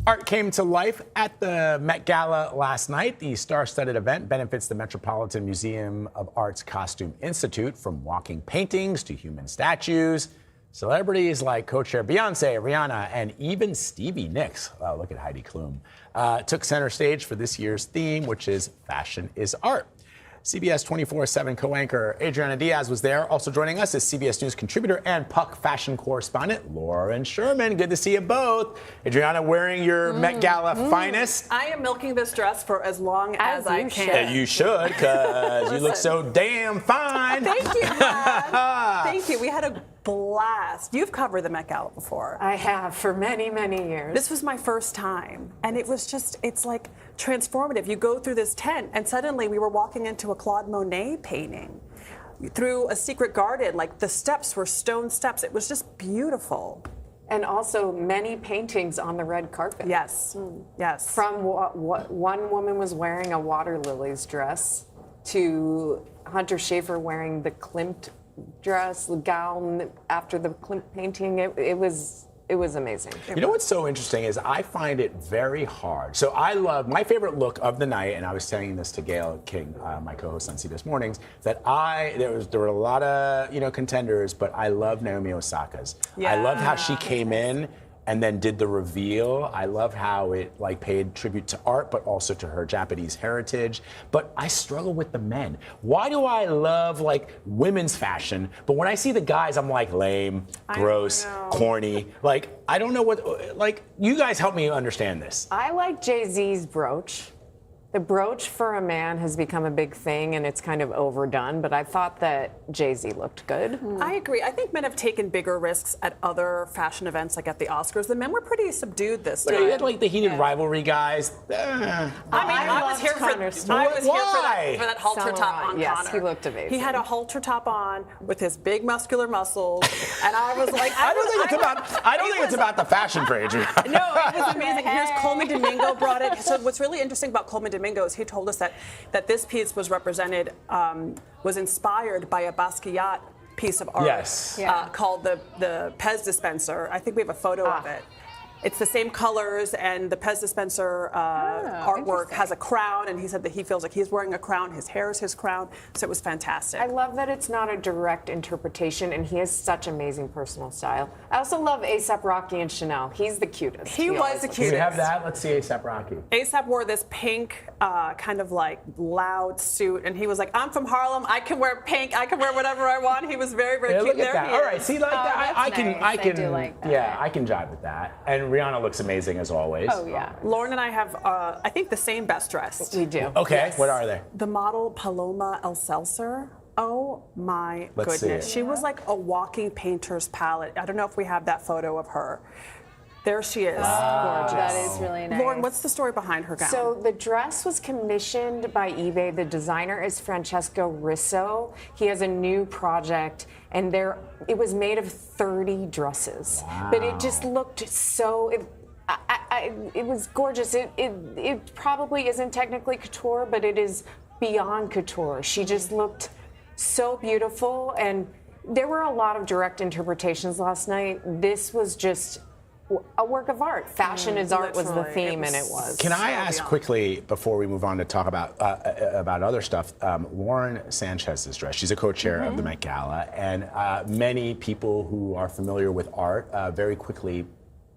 Art came to life at the Met Gala last night. The star-studded event benefits the Metropolitan Museum of Art's Costume Institute, from walking paintings to human statues. Celebrities like co-chair Beyonce, Rihanna, and even Stevie Nicks, look at Heidi Klum, took center stage for this year's theme, which is Fashion is Art. CBS 24/7 co-anchor Adriana Diaz was there. Also joining us is CBS News contributor and Puck fashion correspondent Lauren Sherman. Good to see you both. Adriana, wearing your Met Gala finest. I am milking this dress for as long as I can. Yeah, you should, because you look so damn fine. Thank you, Brad. Thank you. We had a blast. You've covered the Met Gala before. I have for many, many years. This was my first time, and it was just, it's like transformative. You go through this tent, and suddenly we were walking into a Claude Monet painting through a secret garden. Like, the steps were stone steps. It was just beautiful. And also many paintings on the red carpet. Yes, yes. From what one woman was wearing a water lilies dress to Hunter Schafer wearing the Klimt dress, the gown after the Klimt painting. It was amazing. You know what's so interesting is I find it very hard. So I love, my favorite look of the night, and I was saying this to Gail King, my co-host on CBS Mornings, that there were a lot of contenders, but I love Naomi Osaka's. Yeah. I loved how she came in and then did the reveal. I love how it paid tribute to art, but also to her Japanese heritage. But I struggle with the men. Why do I love women's fashion, but when I see the guys, I'm like, lame, gross, corny. I don't know what. You guys help me understand this. I like Jay-Z's brooch. The brooch for a man has become a big thing, and it's kind of overdone, but I thought that Jay-Z looked good. I agree. I think men have taken bigger risks at other fashion events, like at the Oscars. The men were pretty subdued this time. But you had the heated rivalry guys. I was here for that halter top on yes, Connor. He looked amazing. He had a halter top on with his big muscular muscles, and I was like, I don't think it's about the fashion for Adriana. No, it was amazing. Here's Coleman Domingo brought it. So what's really interesting about Coleman Domingo is he told us that this piece was inspired by a Basquiat piece of art called the Pez dispenser. I think we have a photo of it. It's the same colors, and the Pez dispenser artwork has a crown, and he said that he feels like he's wearing a crown. His hair is his crown, so it was fantastic. I love that it's not a direct interpretation, and he has such amazing personal style. I also love A$AP Rocky and Chanel. He's the cutest. He was the cutest. Do we have that? Let's see A$AP Rocky. A$AP wore this pink, kind of loud suit, and he was like, I'm from Harlem. I can wear pink. I can wear whatever I want. He was very, very cute. Look at that. All right, see, I can like that. Yeah, I can jive with that. And Rihanna looks amazing as always. Oh, yeah. Lauren and I have, I think, the same best dressed. We do. Okay, yes. What are they? The model Paloma Elselser. Oh my Let's goodness. see. She was like a walking painter's palette. I don't know if we have that photo of her. There she is. Wow. Gorgeous. That is really nice. Lauren, what's the story behind her gown? So the dress was commissioned by eBay. The designer is Francesco Risso. He has a new project, and it was made of 30 dresses. Wow. But it just looked so. It was gorgeous. It probably isn't technically couture, but it is beyond couture. She just looked so beautiful, and there were a lot of direct interpretations last night. This was just a work of art. Fashion is art was the theme, and it was. Can I ask quickly, before we move on to talk about other stuff, Lauren Sanchez's dress. She's a co-chair of the Met Gala, and many people who are familiar with art very quickly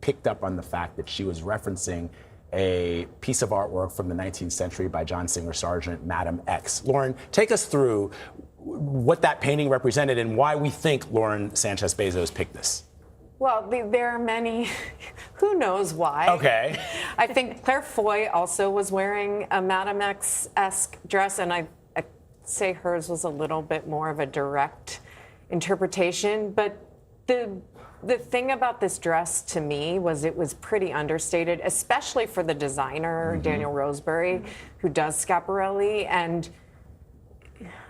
picked up on the fact that she was referencing a piece of artwork from the 19th century by John Singer Sargent, Madam X. Lauren, take us through what that painting represented and why we think Lauren Sanchez Bezos picked this. Well, there are many. Who knows why? Okay. I think Claire Foy also was wearing a Madame X-esque dress, and I say hers was a little bit more of a direct interpretation. But the thing about this dress to me was it was pretty understated, especially for the designer, Daniel Roseberry, who does Schiaparelli. And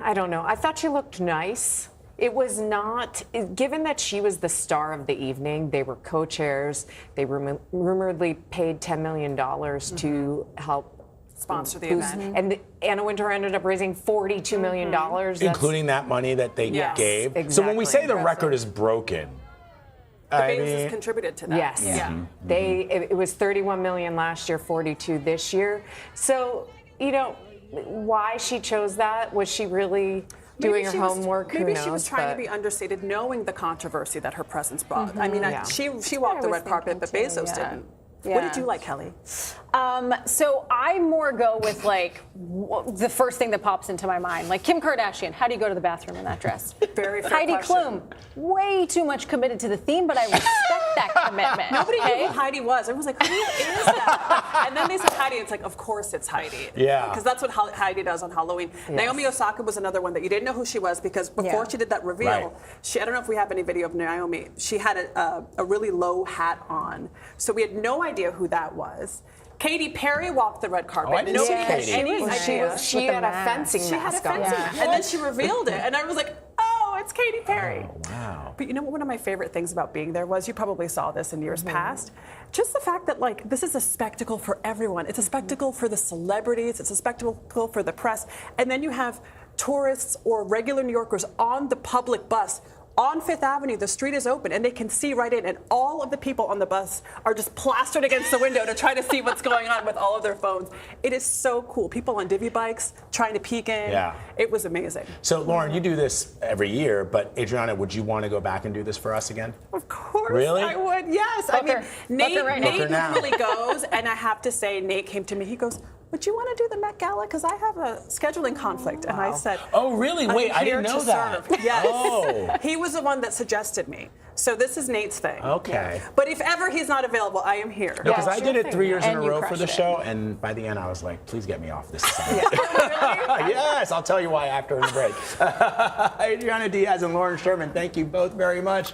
I don't know, I thought she looked nice. It was not, given that she was the star of the evening, they were co-chairs, they rumoredly paid $10 million to help sponsor the event. And Anna Wintour ended up raising $42 million. Including that money that they gave. Exactly. So when we say the record is broken, Bezos contributed to that. Yes. Yeah. It was 31 million last year, 42 this year. So, why she chose that? Was she really doing her homework? Who knows? Maybe she was trying to be understated, knowing the controversy that her presence brought. I mean, she walked the red carpet, but Bezos didn't. What did you like, Kelly? So I more go with the first thing that pops into my mind, like Kim Kardashian. How do you go to the bathroom in that dress? Very fair Heidi question. Klum, way too much committed to the theme, but I respect that commitment. Nobody knew who Heidi was. Everyone was like, who is that? And then they said Heidi. It's like, of course it's Heidi. Yeah. Because that's what Heidi does on Halloween. Yes. Naomi Osaka was another one that you didn't know who she was because before she did that reveal, I don't know if we have any video of Naomi. She had a really low hat on. So we had no idea who that was. Katy Perry walked the red carpet. Oh, I didn't see Katy. She had a fencing mask on. And then she revealed it. And I was like, oh, it's Katy Perry. Oh, wow. But you know what one of my favorite things about being there was? You probably saw this in years past. Just the fact that, this is a spectacle for everyone. It's a spectacle for the celebrities. It's a spectacle for the press. And then you have tourists or regular New Yorkers on the public bus. On Fifth Avenue, the street is open, and they can see right in, and all of the people on the bus are just plastered against the window to try to see what's going on with all of their phones. It is so cool. People on divvy bikes trying to peek in. Yeah. It was amazing. So, Lauren, you do this every year, but Adriana, would you want to go back and do this for us again? Of course Really? I would, yes. Nate normally goes, and I have to say, Nate came to me, he goes, would you want to do the Met Gala? Because I have a scheduling conflict. And I said, oh, really? Wait, I didn't know that. Yes. Oh. He was the one that suggested me. So this is Nate's thing. Okay. But if ever he's not available, I am here. Because I did it 3 years in a And you row for the crushed show, and by the end I was like, please get me off this assignment. Yes, I'll tell you why after the break. Adriana Diaz and Lauren Sherman, thank you both very much.